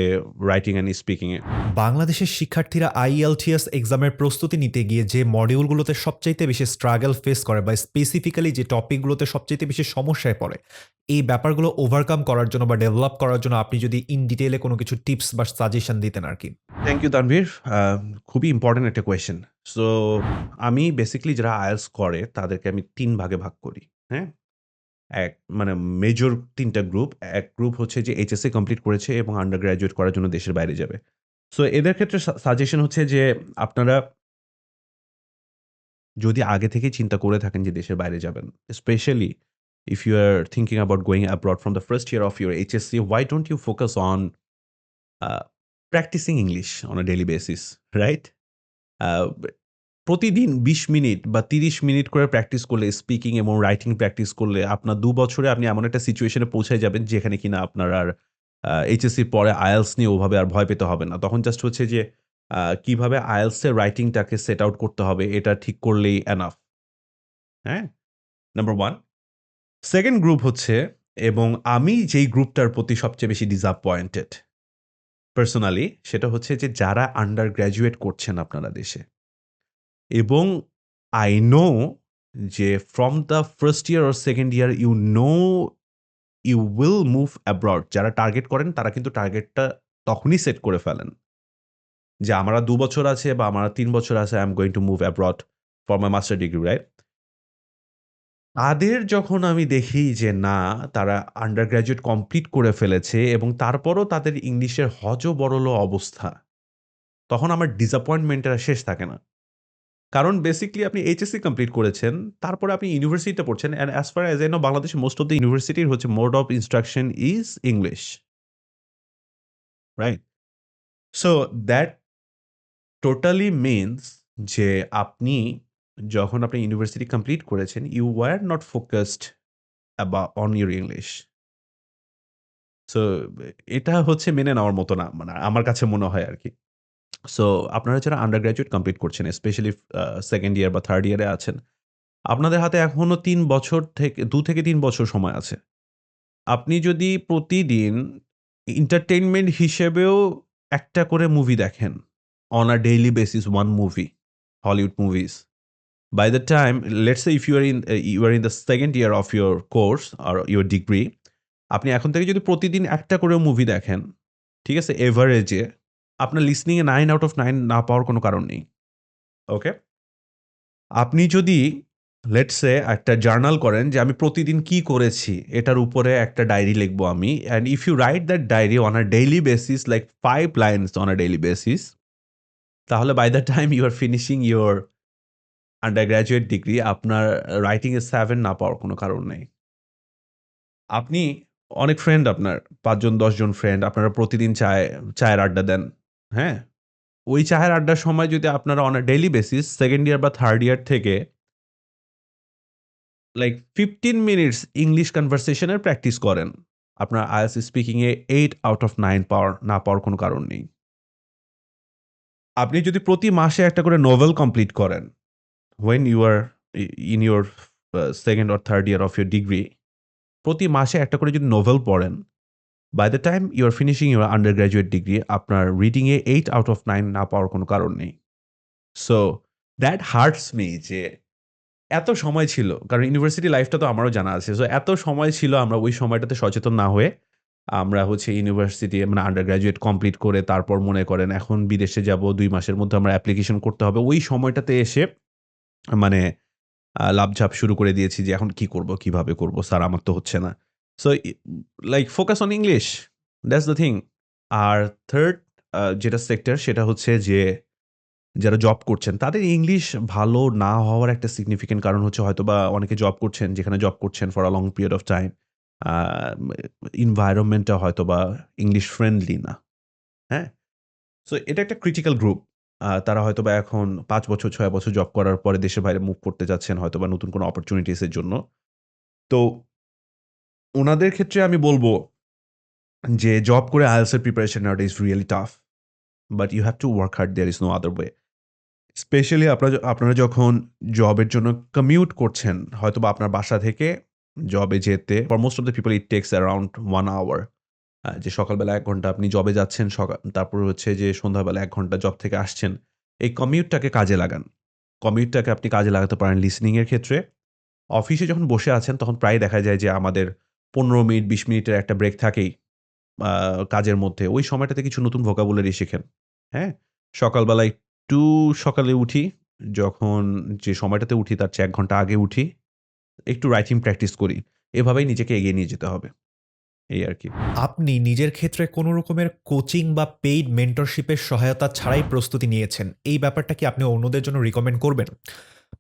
রাইটিং অ্যান্ড স্পিকিং এ। বাংলাদেশের শিক্ষার্থীরা আইএলটিএস এক্সামের প্রস্তুতি নিতে গিয়ে যে মডিউলগুলোতে সবচাইতে বেশি স্ট্রাগল ফেস করে বা স্পেসিফিক্যালি যে টপিকগুলোতে সবচাইতে বেশি সমস্যায় পড়ে, এই ব্যাপারগুলো ওভারকাম করার জন্য বা ডেভেলপ করার জন্য আপনি যদি ইন ডিটেইলে কোনো কিছু টিপস বা সাজেশন দিতেন আরকি। Thank you Tanvir. আ খুবই ইম্পোর্টেন্ট একটা কোয়েশ্চেন। সো আমি বেসিক্যালি যারা IELTS করে তাদেরকে আমি ৩ ভাগে ভাগ করি। হ্যাঁ? এক মানে মেজর ৩ টা গ্রুপ। এক গ্রুপ হচ্ছে যে এইচএসসি কমপ্লিট করেছে এবং আন্ডার গ্র্যাজুয়েট করার জন্য দেশের বাইরে যাবে। সো এদের ক্ষেত্রে সাজেশন হচ্ছে যে আপনারা যদি আগে থেকেই চিন্তা করে থাকেন যে দেশের বাইরে যাবেন, specially if you are thinking about going abroad from the first year of your HSC, why don't you focus on uh, practicing English on a daily basis, right? Uh, প্রতিদিন ২০ মিনিট বা ৩০ মিনিট করে practice করলে speaking এবং writing practice করলে আপনার ২ বছরে আপনি এমন একটা সিচুয়েশনে পৌঁছে যাবেন যেখানে কিনা আপনার আর এইচএসসির পরে IELTS নিয়ে ওভাবে আর ভয় পেতে হবে না। তখন জাস্ট হচ্ছে যে কিভাবে IELTS এর রাইটিংটাকে সেট আউট করতে হবে এটা ঠিক করলেই এনাফ। হ্যাঁ? নাম্বার 1 সেকেন্ড গ্রুপ হচ্ছে এবং আমি যেই গ্রুপটার প্রতি সবচেয়ে বেশি ডিসঅ্যাপয়েন্টেড পার্সোনালি সেটা হচ্ছে যে যারা আন্ডার গ্র্যাজুয়েট করছেন আপনারা দেশে। এবং I know যে from the first year or second year you know you will move abroad. যারা টার্গেট করেন তারা কিন্তু টার্গেটটা তখনই সেট করে ফেলেন। যে আমার আর ২ বছর আছে বা আমার আর ৩ বছর আছে I am going to move abroad for my master degree, right? তাদের যখন আমি দেখি যে না তারা আন্ডার গ্র্যাজুয়েট কমপ্লিট করে ফেলেছে এবং তারপরও তাদের ইংলিশের হযবরল অবস্থা, তখন আমার ডিসঅ্যাপয়েন্টমেন্ট এর আর শেষ থাকে না। কারণ বেসিক্যালি আপনি এইচএসসি কমপ্লিট করেছেন। তারপরে আপনি ইউনিভার্সিটিতে পড়ছেন। And as far as I know বাংলাদেশে মোস্ট অফ দ্যা ইউনিভার্সিটির হচ্ছে mode of instruction is English. Right? So that totally means যে আপনি যখন আপনি ইউনিভার্সিটি কমপ্লিট করেছেন, you were not focused on your English. So এটা হচ্ছে মেনে নেওয়ার মতো না। মানে আমার কাছে মনে হয় আরকি। সো আপনারা যারা আন্ডার গ্র্যাজুয়েট কমপ্লিট করছেন, স্পেশালি 2nd ইয়ার বা 3rd ইয়ারে আছেন, আপনাদের হাতে এখনো ৩ বছর থেকে ২ থেকে ৩ বছর সময় আছে। আপনি যদি প্রতিদিন এন্টারটেইনমেন্ট হিসেবেও একটা করে মুভি দেখেন, on a daily basis 1 movie, Hollywood movies. By the time, let's say if you are in the 2nd year of your course or your degree, আপনি এখন থেকে যদি প্রতিদিন একটা করেও মুভি দেখেন, ঠিক আছে? এভারেজে আপনার লিসনিং এ 9 আউট অফ 9 না পাওয়ার কোনো কারণ নেই। ওকে? আপনি যদি লেটস সে একটা জার্নাল করেন যে আমি প্রতিদিন কি করেছি এটার উপরে একটা ডায়েরি লিখবো আমি, and if you write that diary on a daily basis like 5 lines on a daily basis, তাহলে by the time you are finishing your undergraduate degree আপনার রাইটিং এ 7 না পাওয়ার কোনো কারণ নেই। আপনি অনেক ফ্রেন্ড আপনার ৫ জন ১০ জন ফ্রেন্ড আপনারা প্রতিদিন চায়ের আড্ডা দেন। হ্যাঁ? ওই চায়ের আড্ডার সময় যদি আপনারা on a daily basis 2nd ইয়ার বা 3rd ইয়ার থেকে লাইক 15 মিনিটস ইংলিশ কনভারসেশন এর প্র্যাকটিস করেন, আপনার IELTS স্পিকিং এ 8 আউট অফ 9 না পাওয়ার কোনো কারণ নেই। আপনি যদি প্রতি মাসে একটা করে নোভেল কমপ্লিট করেন, when you are in your 2nd or 3rd year of your degree, প্রতি মাসে একটা করে যদি নোভেল পড়েন, by the time you are finishing your undergraduate degree, আপনার রিডিং এ 8 আউট অফ 9 না পাওয়ার কোনো কারণ নেই। সো দ্যাট হার্টস মি যে এত সময় ছিল। কারণ ইউনিভার্সিটি লাইফটা তো আমারও জানা আছে। সো এত সময় ছিল আমরা ওই সময়টাতে সচেতন না হয়ে আমরা হচ্ছে ইউনিভার্সিটি মানে আন্ডার গ্র্যাজুয়েট কমপ্লিট করে তারপর মনে করেন এখন বিদেশে যাবো ২ মাসের মধ্যে আমার অ্যাপ্লিকেশন করতে হবে। ওই সময়টাতে এসে মানে লাফঝাপ শুরু করে দিয়েছি যে এখন কি করব, কিভাবে করব? স্যার আমার তো হচ্ছে না। So like focus on English, that's the thing. আর 3rd যেটা সেক্টর সেটা হচ্ছে যে যারা জব করছেন তাদের ইংলিশ ভালো না হওয়ার একটা সিগনিফিক্যান্ট কারণ হচ্ছে হয়তোবা অনেকে জব করছেন, যেখানে জব করছেন for a long period of time a এনভায়রনমেন্টটা হয়তোবা ইংলিশ ফ্রেন্ডলি না। হ্যাঁ? সো এটা একটা ক্রিটিক্যাল গ্রুপ। তারা হয়তোবা এখন ৫ বছর ৬ বছর জব করার পরে দেশের বাইরে মুভ করতে যাচ্ছেন হয়তোবা নতুন কোনো অপরচুনিটিস এর জন্য। তো উনাদের ক্ষেত্রে আমি বলব যে জব করে IELTS এর প্রিপারেশন নেওয়াটা is really tough. But you have to work hard, there is no other way. Specially আপনারা যখন জবের জন্য কমিউট করছেন, হয়তোবা আপনার বাসা থেকে জবে যেতে for most of the people it takes around 1 hour. যে সকালবেলা ১ ঘন্টা আপনি জবে যাচ্ছেন, তারপর হচ্ছে যে সন্ধ্যাবেলা ১ ঘন্টা জব থেকে আসছেন। এই কমিউটটাকে কাজে লাগান। কমিউটটাকে আপনি কাজে লাগাতে পারেন লিসনিং এর ক্ষেত্রে। অফিসে যখন বসে আছেন তখন প্রায়ই দেখা যায় যে আমাদের ১৫ মিনিট ২০ মিনিটের একটা ব্রেক থাকেই আ কাজের মধ্যে। ওই সময়টাতে কিছু নতুন ভোকাবুলারি শিখেন। হ্যাঁ? সকালবেলা একটু সকালে উঠি। যখন যে সময়টাতে উঠি তার চেয়ে ১ ঘন্টা আগে উঠি। একটু রাইটিং প্র্যাকটিস করি। এভাবেই নিজেকে এগিয়ে নিয়ে যেতে হবে। এই আরকি। আপনি নিজের ক্ষেত্রে কোনো রকমের কোচিং বা পেইড মেন্টরশিপের সহায়তা ছাড়াই প্রস্তুতি নিয়েছেন। এই ব্যাপারটা কি আপনি অন্যদের জন্য রিকমেন্ড করবেন?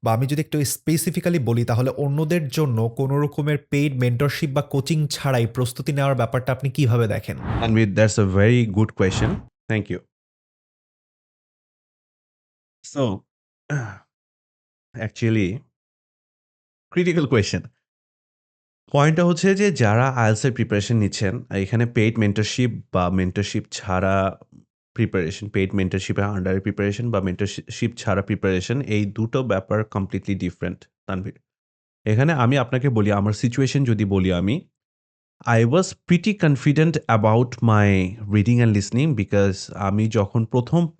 বা আমি যদি একটু স্পেসিফিক্যালি বলি তাহলে অন্যদের জন্য কোনো রকমের পেইড মেন্টরশিপ বা কোচিং ছাড়াই প্রস্তুতি নেওয়ার ব্যাপারটা আপনি কিভাবে দেখেন? Tanvir, that's a very good question. Thank you. So, actually, critical question. পয়েন্টটা হচ্ছে যে যারা IELTS এর প্রিপারেশন নিচ্ছেন, এখানে পেইড মেন্টরশিপ বা মেন্টরশিপ ছাড়া প্রিপারেশন, পেইড মেন্টরশিপের আন্ডারে প্রিপারেশন বা মেন্টরশিপ ছাড়া প্রিপারেশন এই দুটো ব্যাপার কমপ্লিটলি ডিফারেন্ট, তানভীর। এখানে আমি আপনাকে বলি আমার সিচুয়েশন যদি বলি আমি, I was pretty confident about my reading and listening because আমি যখন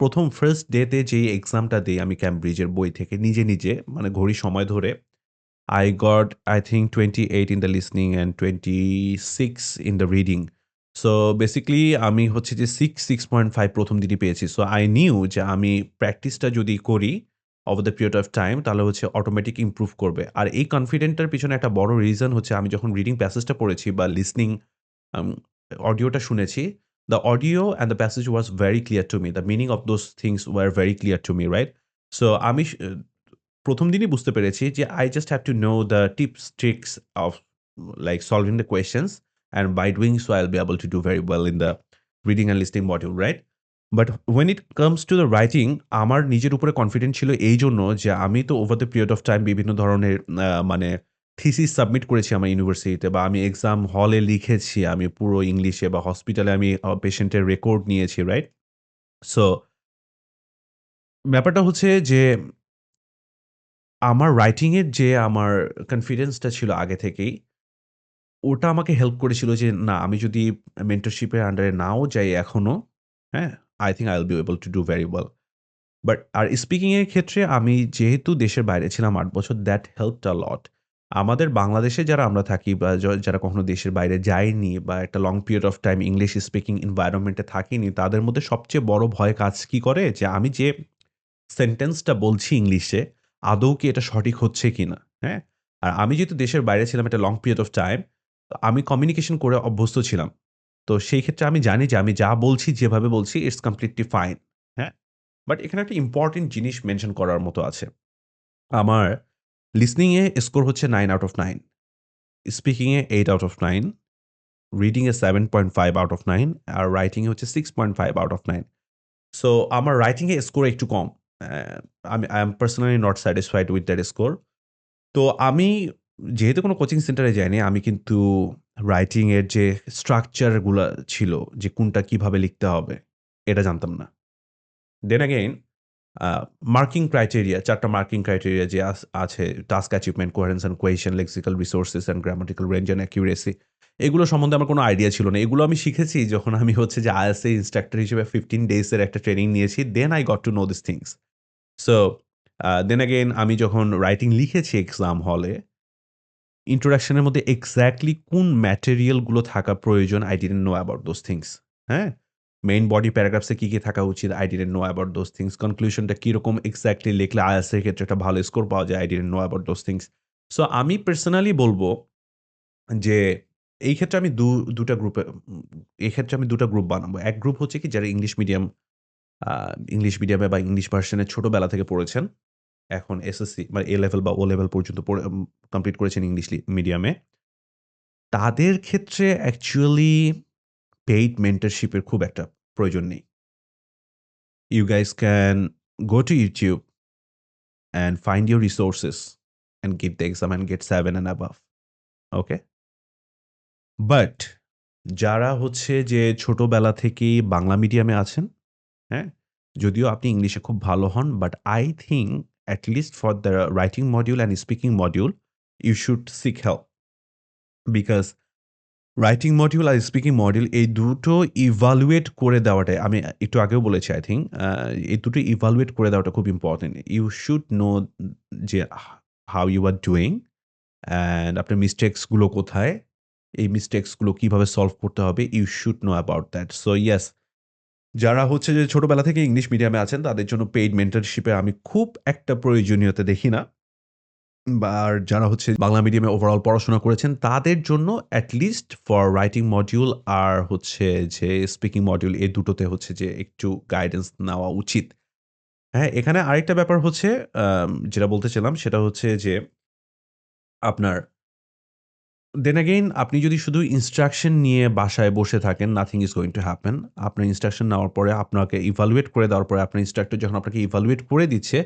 প্রথম ফার্স্ট ডেতে যেই এক্সামটা দেই আমি ক্যামব্রিজের বই থেকে নিজে মানে ঘড়ির সময় ধরে I got I think 28 in the listening and 26 in the reading. So basically আমি হচ্ছে যে 6.5 প্রথম দিনই পেয়েছি। So I knew যে আমি প্র্যাকটিসটা যদি করি over the period of time তাহলে হচ্ছে অটোমেটিক ইমপ্রুভ করবে। আর এই কনফিডেন্টটার পিছনে একটা বড় রিজন হচ্ছে আমি যখন রিডিং প্যাসেজটা পড়েছি বা লিসনিং আম অডিওটা শুনেছি, the audio and the passage was very clear to me. The meaning of those things were very clear to me, right? So আমি ১ম দিনই বুঝতে পেরেছি যে I just have to know the tips, tricks of like solving the questions, and by doing so I'll be able to do very well in the reading and listening module, right? But when it comes to the writing, আমার নিজের উপরে confident ছিল এইজন্য যে আমি তো over the period of time বিভিন্ন ধরনের মানে থিসিস সাবমিট করেছি আমার ইউনিভার্সিটিতে বা আমি এক্সাম হলে লিখেছি আমি পুরো ইংলিশে বা হসপিটালে আমি পেশেন্টের রেকর্ড নিয়েছি, রাইট? সো ব্যাপারটা হচ্ছে যে আমার রাইটিং এর যে আমার কনফিডেন্সটা ছিল আগে থেকেই, ওটা আমাকে হেল্প করেছিল যে না আমি যদি মেন্টরশিপের আন্ডারে নাও যাই এখনো, হ্যাঁ? I think I will be able to do very well. But আর স্পিকিং এর ক্ষেত্রে আমি যেহেতু দেশের বাইরে ছিলাম ৮ বছর দ্যাট হেল্পড আ লট। আমাদের বাংলাদেশে যারা আমরা থাকি বা যারা কখনো দেশের বাইরে যায়নি বা একটা long period of time English speaking environment এ থাকিনি, তাদের মধ্যে সবচেয়ে বড় ভয় কাজ কি করে? যে আমি যে সেন্টেন্সটা বলছি ইংলিশে, আদৌ কি এটা সঠিক হচ্ছে কিনা, হ্যাঁ? আর আমি যেহেতু দেশের বাইরে ছিলাম একটা লং পিরিয়ড অফ টাইম, আমি কমিউনিকেশন করে অভ্যস্ত ছিলাম। তো সেই ক্ষেত্রে আমি জানি যে আমি যা বলছি, যেভাবে বলছি ইটস কমপ্লিটলি ফাইন, হ্যাঁ? বাট এখানে একটা ইম্পোর্টেন্ট জিনিস মেনশন করার মতো আছে। আমার লিসনিং এ স্কোর হচ্ছে 9 আউট অফ 9, স্পিকিং এ 8 আউট অফ 9, রিডিং এ 7.5 আউট অফ 9 আর রাইটিং এ হচ্ছে 6.5 আউট অফ 9। সো আমার রাইটিং এ স্কোর একটু কম। I am personally not satisfied with that score. তো আমি যেহেতু কোনো কোচিং সেন্টারে যাইনি, আমি কিন্তু রাইটিং এর যে স্ট্রাকচার গুলা ছিল, যে কোনটা কিভাবে লিখতে হবে, এটা জানতাম না। Then again uh marking criteria ৪ টা মার্কিং ক্রাইটেরিয়া যে আছে task achievement, coherence and cohesion, lexical resources and grammatical range and accuracy. এগুলো সম্বন্ধে আমার কোনো আইডিয়া ছিল না। এগুলো আমি শিখেছি যখন আমি হচ্ছে যে IELTS এ ইন্সট্রাক্টর হিসেবে 15 ডেইজ এর একটা ট্রেনিং নিয়েছি। Then I got to know this things. So then again আমি যখন রাইটিং লিখেছি এক্সাম হলে, ইন্ট্রোডাকশন এর মধ্যে এক্সাক্টলি কোন ম্যাটেরিয়াল গুলো থাকা প্রয়োজন I didn't know about those things, হ্যাঁ? মেইন বডি প্যারাগ্রাফস এ কি থাকা উচিত I didn't know about those things. কনক্লুশনটা কিরকম এক্সাক্টলি লিখলে IELTS এর ক্ষেত্রে একটা ভালো স্কোর পাওয়া যায় I didn't know about those things. So আমি পার্সোনালি বলব যে এই ক্ষেত্রে আমি ২ টা গ্রুপে এই ক্ষেত্রে আমি ২ টা গ্রুপ বানাবো। এক গ্রুপ হচ্ছে কি যারা আ ইংলিশ মিডিয়ামে বা ইংলিশ ভার্শনে ছোটবেলা থেকে পড়েছেন। এখন এসএসসি মানে এ লেভেল বা ও লেভেল পর্যন্ত পড়ে কমপ্লিট করেছেন ইংলিশ মিডিয়ামে। তাদের ক্ষেত্রে অ্যাকচুয়ালি পেইড মেন্টরশিপ এর খুব একটা প্রয়োজন নেই। You guys can go to YouTube and find your resources and give the exam and get 7 and above. Okay? But যারা হচ্ছে যে ছোটবেলা থেকেই বাংলা মিডিয়ামে আছেন, হ্যাঁ? যদিও আপনি ইংলিশে খুব ভালো হন, but I think at least for the writing module and speaking module, you should seek help. Because writing module আর স্পিকিং মডিউল এই দুটো ইভালুয়েট করে দেওয়াটাই আমি একটু আগেও বলেছি আই থিংক এই দুটো ইভালুয়েট করে দেওয়াটা খুব ইম্পর্টেন্ট। ইউ শুড নো যে how you are doing and আপনার মিস্টেক্স গুলো কোথায়? এই মিস্টেক্স গুলো কিভাবে সলভ করতে হবে? You should know about that. So yes, যারা হচ্ছে যে ছোটবেলা থেকে ইংলিশ মিডিয়ামে আছেন তাদের জন্য পেইড মেন্টরশিপে আমি খুব একটা প্রয়োজনীয়তা দেখি না। বা আর যারা হচ্ছে বাংলা মিডিয়ামে ওভারঅল পড়াশোনা করেছেন তাদের জন্য at least for writing module আর হচ্ছে যে স্পিকিং মডিউল এই দুটোতে হচ্ছে যে একটু গাইডেন্স নেওয়া উচিত। হ্যাঁ, এখানে আরেকটা ব্যাপার হচ্ছে যেটা বলতেছিলাম সেটা হচ্ছে যে আপনার দেন এগেইন আপনি যদি শুধু ইনস্ট্রাকশন নিয়ে বাসায় বসে থাকেন, nothing is going to happen. আপনার ইনস্ট্রাকশন নেওয়ার পরে আপনাকে ইভালুয়েট করে দেওয়ার পরে আপনার ইন্সট্রাক্টর যখন আপনাকে ইভালুয়েট করে দিচ্ছে,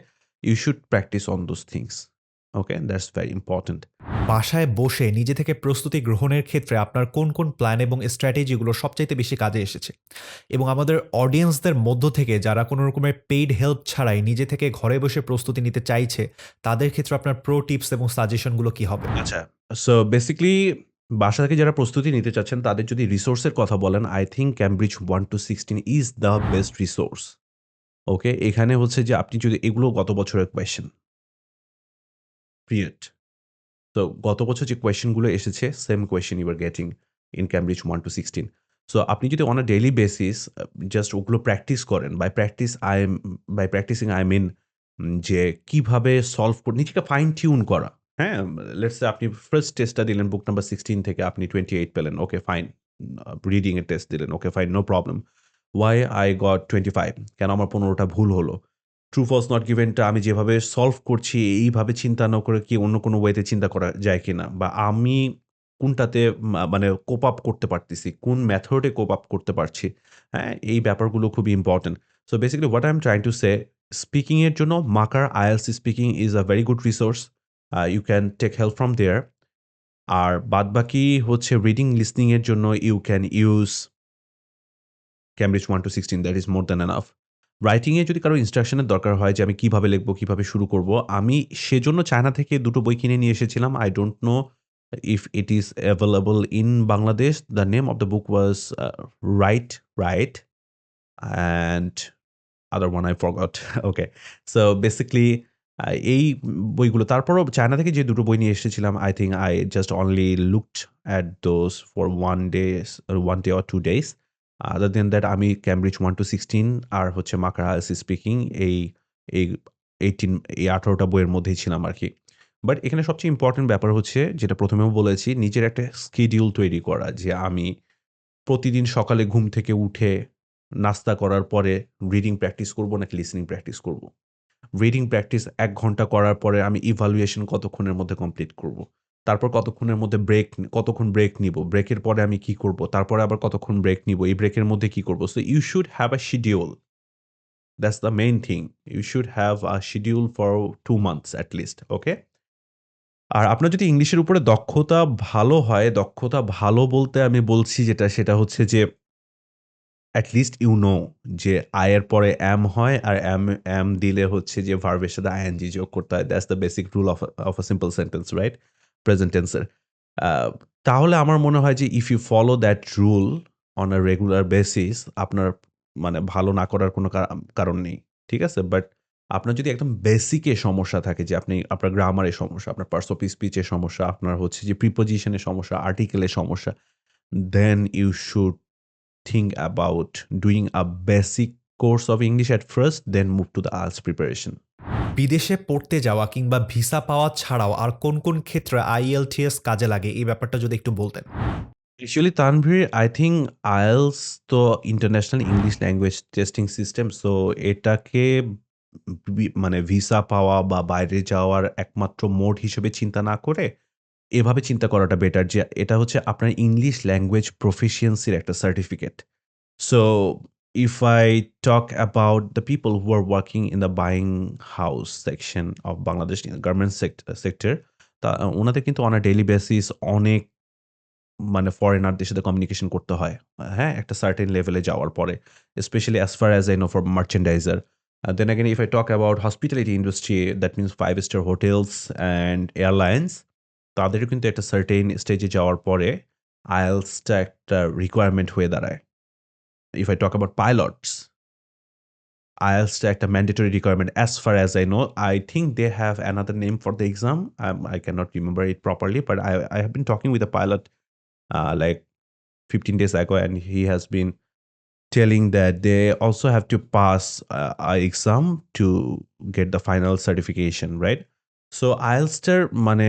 you should practise on those things. Okay? That's very important. বাসায় বসে নিজে থেকে প্রস্তুতি গ্রহণের ক্ষেত্রে আপনার কোন, কোন প্ল্যান এবং স্ট্র্যাটেজিগুলো সবচাইতে বেশি কাজে এসেছে? এবং আমাদের অডিয়েন্সদের মধ্য থেকে যারা কোনো রকমের পেইড হেল্প ছাড়াই নিজে থেকে ঘরে বসে প্রস্তুতি নিতে চাইছে, তাদের ক্ষেত্রে আপনার প্রো টিপস এবং সাজেশনগুলো কি হবে? আচ্ছা। সো বেসিক্যালি বাসা থেকে যারা প্রস্তুতি নিতে চাচ্ছেন তাদের যদি রিসোর্স এর কথা বলেন, I think Cambridge 1 to 16 is the best resource. Okay? এখানে হচ্ছে যে আপনি যদি এগুলো গত বছরের কোয়েশ্চেন, পিরিয়ড। তো গত বছর যে কোয়েশ্চেন গুলো এসেছে same question you are getting in Cambridge 1 to 16। সো আপনি যদি on a daily basis just ওগুলো প্র্যাকটিস করেন, বাই প্র্যাকটিসিং আই মিন যে কিভাবে সলভ নিজেকে ফাইন টিউন করা। হ্যাঁ? লেটস সে আপনি ফার্স্ট টেস্টটা দিলেন বুক নাম্বার 16 থেকে আপনি 28 পেলেন। Okay fine. রিডিং এর টেস্ট দিলেন। Okay fine, no problem. Why I got 25? কেন আমার ১৫ টা ভুল হলো? ট্রু ফলস নট গিভেনটা আমি যেভাবে সলভ করছি এইভাবে চিন্তা না করে কি অন্য কোনো ওয়েতে চিন্তা করা যায় কিনা? বা আমি কোনটাতে মানে কোপ আপ করতে পারতেছি, কোন মেথডে কোপ আপ করতে পারছি, হ্যাঁ? এই ব্যাপারগুলো খুবই important. So basically what I am trying to say, speaking এর জন্য Makkar IELTS speaking is a very good resource. You can take help from there. আর বাদবাকি হচ্ছে রিডিং, লিসনিং এর জন্য you can use Cambridge 1 to 16, that is more than enough. রাইটিং এ যদি কারো ইনস্ট্রাকশন এর দরকার হয় যে আমি কিভাবে লিখবো, কিভাবে শুরু করব, আমি সেজন্য চায়না থেকে ২ টো বই কিনে নিয়ে এসেছিলাম। I don't know if it is available in Bangladesh. The name of the book was Write Right and other one I forgot. Okay. So basically এই বইগুলো তারপরও চায়না থেকে যে ২ টো বই নিয়ে এসেছিলাম, I think I just only looked at those for 1 day or 2 days. Other than that আমি Cambridge 1 to 16 আর হচ্ছে Makar IELTS Speaking এই এই 18 এই ১৮ টা বইয়ের মধ্যেই ছিলাম আরকি। বাট এখানে সবচেয়ে ইম্পোর্টেন্ট ব্যাপার হচ্ছে যেটা ১ম এও বলেছি, নিজের একটা শিডিউল তৈরি করা যে আমি প্রতিদিন সকালে ঘুম থেকে উঠে নাস্তা করার পরে রিডিং প্র্যাকটিস করব নাকি লিসেনিং প্র্যাকটিস করব। রিডিং প্র্যাকটিস ১ ঘন্টা করার পরে আমি ইভালুয়েশন কতক্ষণের মধ্যে কমপ্লিট করব। তারপর কতক্ষণের মধ্যে কতক্ষণ ব্রেক নিব। ব্রেকের পরে আমি কি করব। তারপরে আবার কতক্ষণ ব্রেক নিব। এই ব্রেকের মধ্যে কি করব। So you should have a schedule. That's the main thing. You should have a schedule for 2 months at least. Okay? আর আপনার যদি ইংলিশের উপরে দক্ষতা ভালো হয়, দক্ষতা ভালো বলতে আমি বলছি যেটা সেটা হচ্ছে যে at least you know যে I এর পরে am হয় আর am দিলে হচ্ছে যে verb এর সাথে ing যোগ করতে হয়। That's the basic rule of a simple sentence, right? Present tense এর। আ তাহলে আমার মনে হয় যে if you follow that rule on a regular basis আপনার মানে ভালো না করার কোনো কারণ নেই। ঠিক আছে? বাট আপনার যদি একদম বেসিক এ সমস্যা থাকে যে আপনি আপনার গ্রামারে সমস্যা, আপনার পার্টস অফ স্পিচ এর সমস্যা, আপনার হচ্ছে যে প্রিপোজিশন এর সমস্যা, আর্টিকেল এর সমস্যা, then you should think about doing a basic course of English at first, then move to the IELTS preparation. বিদেশে পড়তে যাওয়া কিংবা ভিসা পাওয়া ছাড়াও আর কোন, কোন ক্ষেত্রে IELTS কাজে লাগে এই ব্যাপারটা যদি একটু বলতেন? Actually, Tanvir, I think IELTS তো international English language testing system. So এটাকে মানে ভিসা পাওয়া বা বাইরে যাওয়ার একমাত্র মোড হিসেবে চিন্তা না করে এভাবে চিন্তা করাটা বেটার যে এটা হচ্ছে আপনার ইংলিশ ল্যাঙ্গুয়েজ প্রফিসিয়েন্সির একটা certificate. So, if I talk about the people who are working in the buying house section of Bangladesh garment sector, তা উনাদের কিন্তু on a daily basis অনেক মানে ফরেনারদের সাথে কমিউনিকেশন করতে হয়। হ্যাঁ? একটা সার্টেন লেভেলে যাওয়ার পরে। Especially as far as I know for merchandiser. Then again if I talk about hospitality industry that means 5-star hotels and airlines তাদেরও কিন্তু একটা সার্টেন স্টেজে যাওয়ার পরে IELTS টা একটা রিকোয়ারমেন্ট হয়ে দাঁড়ায়। If I talk about pilots, IELTS টা একটা mandatory requirement as far as I know. I think they have another name for the exam. I cannot remember it properly, but I have been talking with a pilot like 15 days ago, and he has been telling that they also have to pass a exam to get the final certification, right? So IELTS টার মানে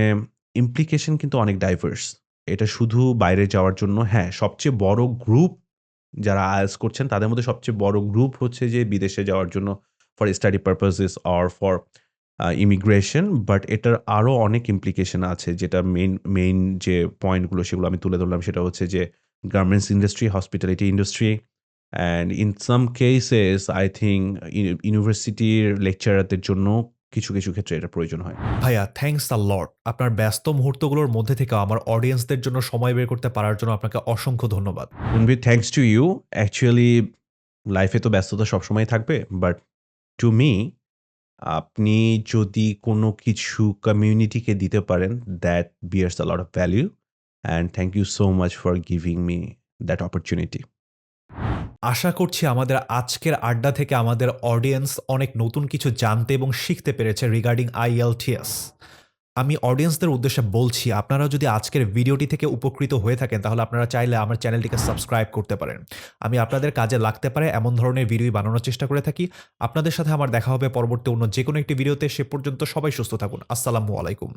implication কিন্তু অনেক diverse. এটা শুধু বাইরে যাওয়ার জন্য হ্যাঁ, সবচেয়ে বড় গ্রুপ যারা IELTS করছেন তাদের মধ্যে সবচেয়ে বড় গ্রুপ হচ্ছে যে বিদেশে যাওয়ার জন্য for study purposes or for immigration. But এটার আরো অনেক ইমপ্লিকেশন আছে যেটা মেইন যে পয়েন্টগুলো সেগুলো আমি তুলে ধরলাম সেটা হচ্ছে যে garments industry, hospitality industry and in some cases I think ইউনিভার্সিটির লেকচারারদের জন্য কিছু, কিছু ক্ষেত্রে এটা প্রয়োজন হয়। ভাইয়া থ্যাংকস আ লট। আপনার ব্যস্ত মুহূর্তগুলোর মধ্যে থেকে আমার অডিয়েন্সদের জন্য সময় বের করতে পারার জন্য আপনাকে অসংখ্য ধন্যবাদ। Ranbir, thanks to you. Actually লাইফে তো ব্যস্ততা সবসময় থাকবে। বাট টু মি আপনি যদি কোনো কিছু কমিউনিটিকে দিতে পারেন that bears a lot of value and thank you so much for giving me that opportunity. আশা করছি আমাদের আজকের আড্ডা থেকে আমাদের অডিয়েন্স অনেক নতুন কিছু জানতে এবং শিখতে পেরেছে রিগার্ডিং IELTS। আমি অডিয়েন্সদের উদ্দেশ্যে বলছি আপনারা যদি আজকের ভিডিওটি থেকে উপকৃত হয়ে থাকেন তাহলে আপনারা চাইলে আমার চ্যানেলটিকে সাবস্ক্রাইব করতে পারেন। আমি আপনাদের কাজে লাগতে পারে এমন ধরনের ভিডিও বানানোর চেষ্টা করে থাকি। আপনাদের সাথে আমার দেখা হবে পরবর্তী অন্য যেকোনো একটি ভিডিওতে। সে পর্যন্ত সবাই সুস্থ থাকুন। আসসালামু আলাইকুম।